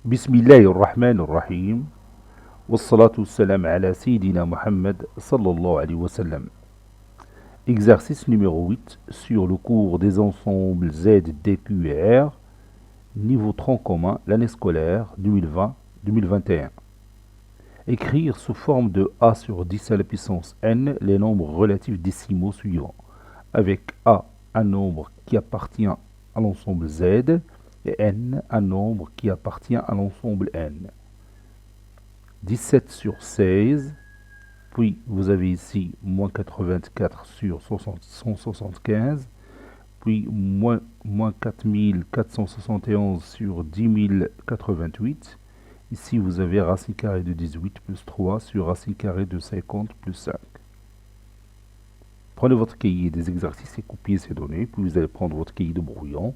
بسم الله الرحمن الرحيم والصلاة والسلام على سيدنا Mohammed sallallahu alayhi wa sallam. Exercice numéro 8 sur le cours des ensembles Z, DQ et R, niveau tronc commun, l'année scolaire 2020-2021. Écrire sous forme de A sur 10 à la puissance n les nombres relatifs décimaux suivants, avec A un nombre qui appartient à l'ensemble Z et n un nombre qui appartient à l'ensemble n. 17 sur 16, puis vous avez ici moins 84 sur 175, puis moins 4471 sur 10088. Ici vous avez racine carrée de 18 plus 3 sur racine carrée de 50 plus 5. Prenez votre cahier des exercices et copiez ces données, puis vous allez prendre votre cahier de brouillon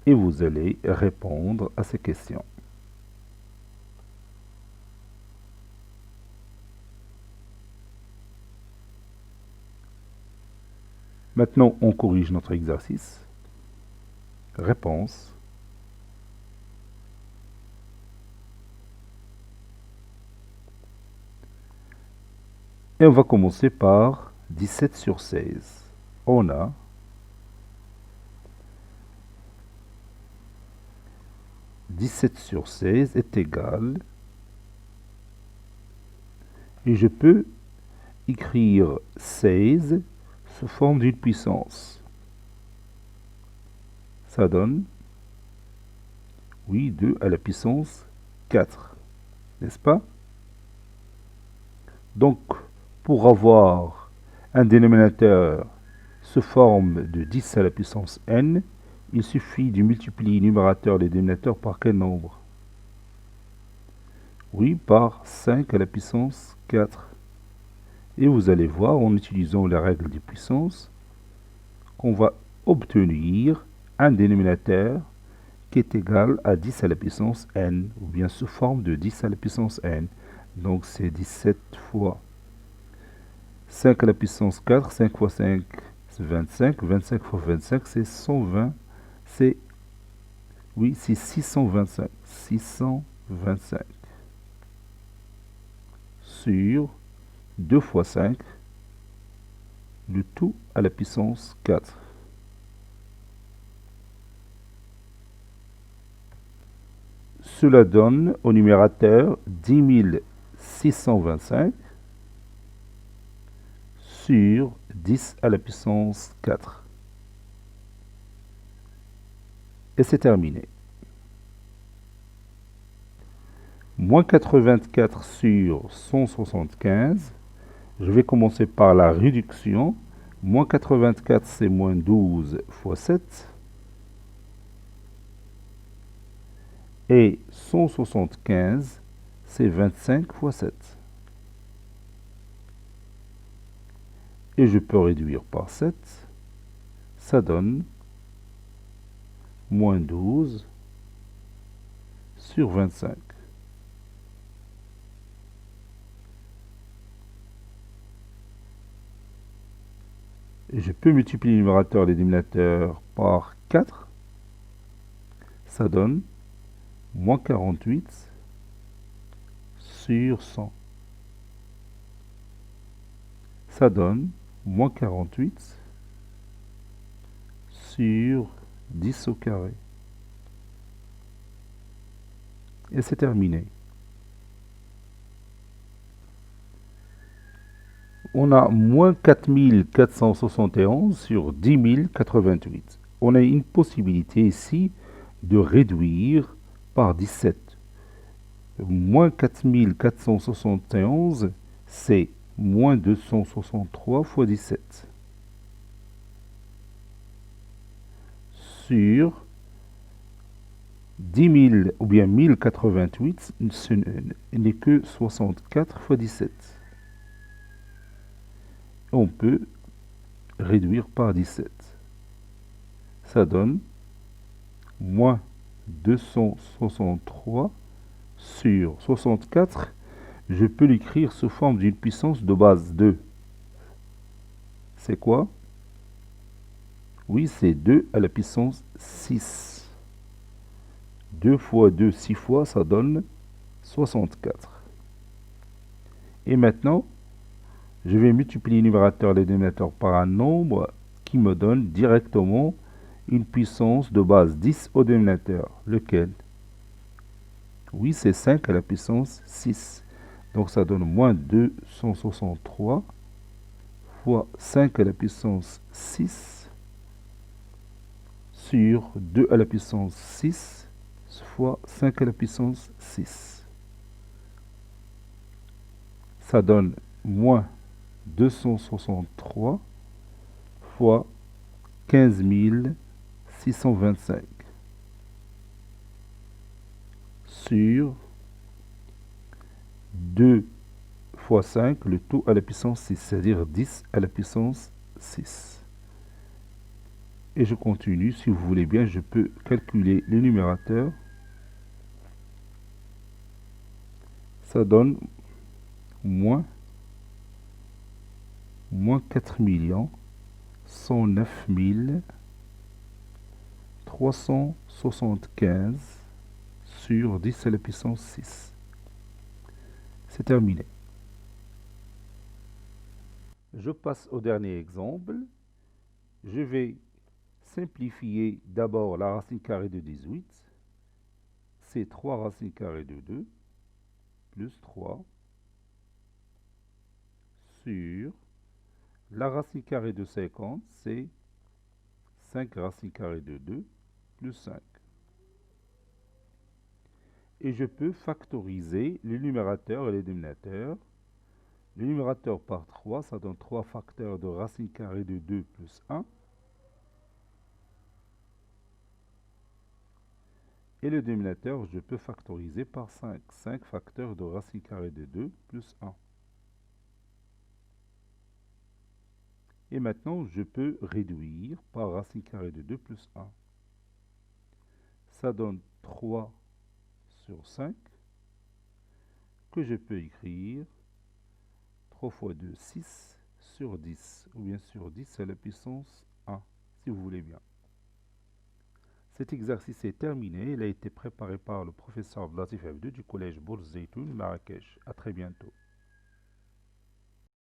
et vous allez répondre à ces questions. Maintenant, on corrige notre exercice. Réponse. Et on va commencer par 17 sur 16. On a 17 sur 16 est égal, et je peux écrire 16 sous forme d'une puissance. Ça donne, oui, 2 à la puissance 4, n'est-ce pas? Donc, pour avoir un dénominateur sous forme de 10 à la puissance n, il suffit de multiplier le numérateur et le dénominateur par quel nombre? Oui, par 5 à la puissance 4. Et vous allez voir, en utilisant la règle des puissances, qu'on va obtenir un dénominateur qui est égal à 10 à la puissance n, ou bien sous forme de 10 à la puissance n. Donc c'est 17 fois 5 à la puissance 4, 5 fois 5, c'est 25, 25 fois 25, c'est 120, c'est 625, 625, sur 2 fois 5, le tout à la puissance 4. Cela donne au numérateur 10 625 sur 10 à la puissance 4. Et c'est terminé. Moins 84 sur 175. Je vais commencer par la réduction. Moins 84, c'est moins 12 fois 7. Et 175, c'est 25 fois 7. Et je peux réduire par 7. Ça donne moins 12 sur 25. Et je peux multiplier le numérateur et le dénominateur par 4. Ça donne moins 48 sur 100. Ça donne moins 48 sur 10 au carré. Et c'est terminé. On a moins 4471 sur 10088. On a une possibilité ici de réduire par 17. Moins 4471, c'est moins 263 fois 17. Sur 10 000 ou bien 1088, ce n'est que 64 fois 17. On peut réduire par 17. Ça donne moins 263 sur 64. Je peux l'écrire sous forme d'une puissance de base 2. C'est quoi? Oui, c'est 2 à la puissance 6. 2 fois 2, 6 fois, ça donne 64. Et maintenant, je vais multiplier le numérateur et le dénominateur par un nombre qui me donne directement une puissance de base 10 au dénominateur. Lequel? Oui, c'est 5 à la puissance 6. Donc ça donne moins 263 fois 5 à la puissance 6 sur 2 à la puissance 6 fois 5 à la puissance 6. Ça donne moins 263 fois 15 625 sur 2 fois 5, le tout à la puissance 6, c'est-à-dire 10 à la puissance 6. Et je continue, si vous voulez bien, je peux calculer le numérateur. Ça donne moins 4 109 375 sur 10 à la puissance 6. C'est terminé. Je passe au dernier exemple. Je vais simplifier d'abord la racine carrée de 18. C'est 3 racines carrées de 2 plus 3 sur la racine carrée de 50, c'est 5 racines carrées de 2 plus 5. Et je peux factoriser le numérateur et le dénominateur. Le numérateur par 3, ça donne 3 facteurs de racine carrée de 2 plus 1. Et le dénominateur, je peux factoriser par 5. 5 facteurs de racine carrée de 2 plus 1. Et maintenant, je peux réduire par racine carrée de 2 plus 1. Ça donne 3 sur 5, que je peux écrire 3 fois 2, 6 sur 10, ou bien sur 10 à la puissance 1, si vous voulez bien. Cet exercice est terminé. Il a été préparé par le professeur Abdelatif Abdou du collège Bourz Zeytoun, Marrakech. À très bientôt.